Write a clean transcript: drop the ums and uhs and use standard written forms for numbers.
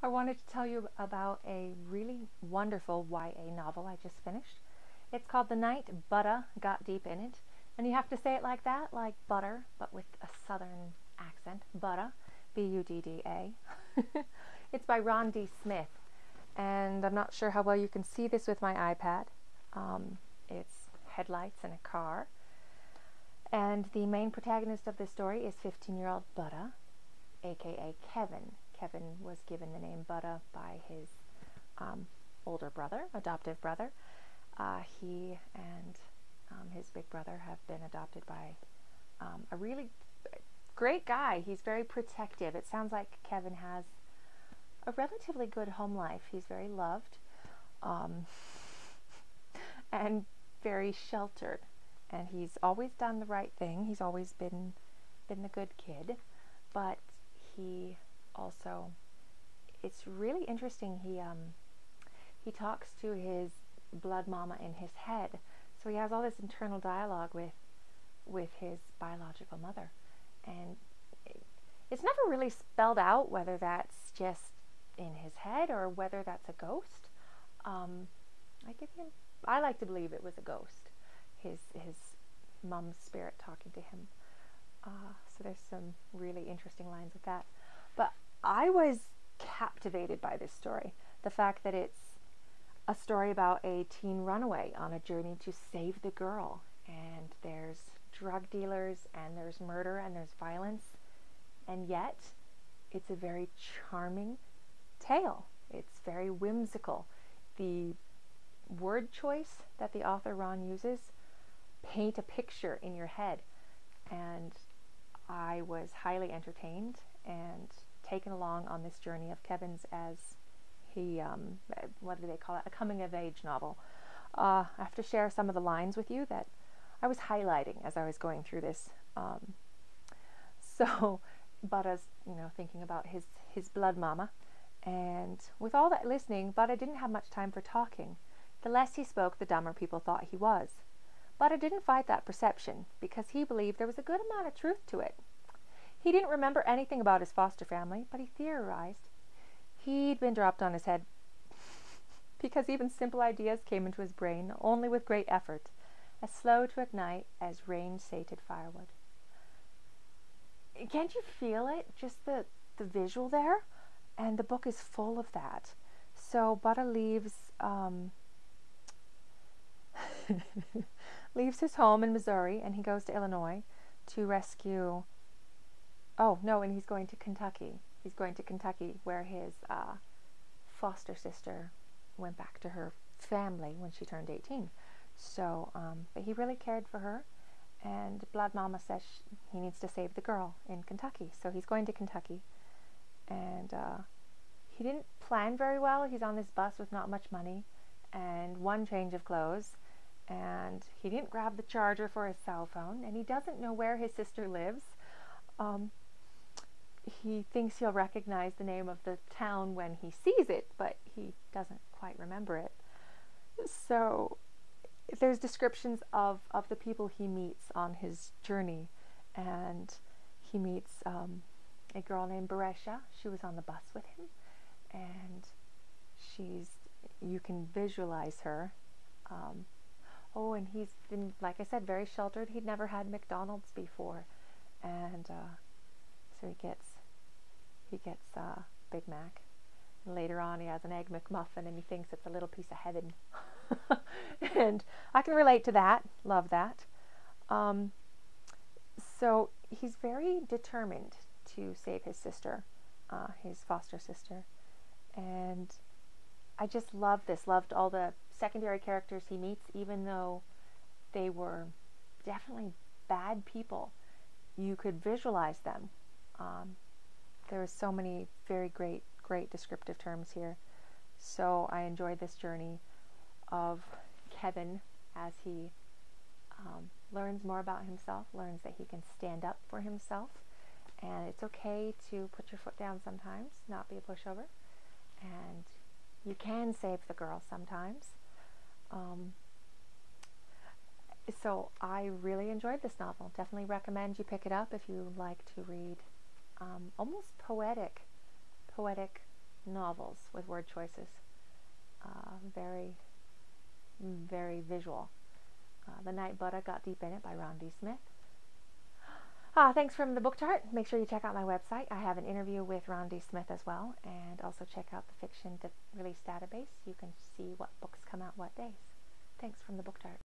I wanted to tell you about a really wonderful YA novel I just finished. It's called The Night Budda Got Deep in It. And you have to say it like that, like butter, but with a southern accent. Budda, Budda. It's by Ron D. Smith. And I'm not sure how well you can see this with my iPad. It's headlights and a car. And the main protagonist of this story is 15-year-old Budda, aka Kevin. Kevin was given the name Budda by his older brother, adoptive brother. He and his big brother have been adopted by a really great guy. He's very protective. It sounds like Kevin has a relatively good home life. He's very loved and very sheltered. And he's always done the right thing. He's always been the good kid. But he also, it's really interesting. He talks to his blood mama in his head. So he has all this internal dialogue with his biological mother. And it's never really spelled out whether that's just in his head or whether that's a ghost. I like to believe it was a ghost. His mom's spirit talking to him. So there's some really interesting lines with that. But I was captivated by this story. The fact that it's a story about a teen runaway on a journey to save the girl. And there's drug dealers, and there's murder, and there's violence. And yet, it's a very charming tale. It's very whimsical. The word choice that the author Ron uses paint a picture in your head. And I was highly entertained and taken along on this journey of Kevin's as he, what do they call it? A coming-of-age novel. I have to share some of the lines with you that I was highlighting as I was going through this. So Budda's, thinking about his blood mama. And with all that listening, Budda didn't have much time for talking. The less he spoke, the dumber people thought he was. Budda didn't fight that perception because he believed there was a good amount of truth to it. He didn't remember anything about his foster family, but he theorized. He'd been dropped on his head because even simple ideas came into his brain only with great effort, as slow to ignite as rain-sated firewood. Can't you feel it? Just the visual there? And the book is full of that. So Budda leaves leaves his home in Missouri, and he goes to Illinois to rescue. Oh no, and he's going to Kentucky. He's going to Kentucky, where his foster sister went back to her family when she turned 18. So, but he really cared for her, and Blood Mama says he needs to save the girl in Kentucky. So he's going to Kentucky, and he didn't plan very well. He's on this bus with not much money and one change of clothes, and he didn't grab the charger for his cell phone, and he doesn't know where his sister lives. He thinks he'll recognize the name of the town when he sees it, but he doesn't quite remember it. So there's descriptions of the people he meets on his journey, and he meets a girl named Beresha. She was on the bus with him, and you can visualize her. And he's been, like I said, very sheltered. He'd never had McDonald's before, and so he gets Big Mac. And later on, he has an Egg McMuffin, and he thinks it's a little piece of heaven. And I can relate to that. Love that. So he's very determined to save his sister, his foster sister. And I just love this. Loved all the secondary characters he meets, even though they were definitely bad people. You could visualize them. There are so many very great descriptive terms here. So I enjoyed this journey of Kevin as he learns more about himself, learns that he can stand up for himself, and it's okay to put your foot down sometimes, not be a pushover, and you can save the girl sometimes. So I really enjoyed this novel. Definitely recommend you pick it up if you like to read almost poetic poetic novels with word choices. Very, very visual. The Night Budda Got Deep in It by Ron D. Smith. Thanks from the Book Tart. Make sure you check out my website. I have an interview with Ron D. Smith as well, and also check out the fiction release database. You can see what books come out what days. Thanks from the Book Tart.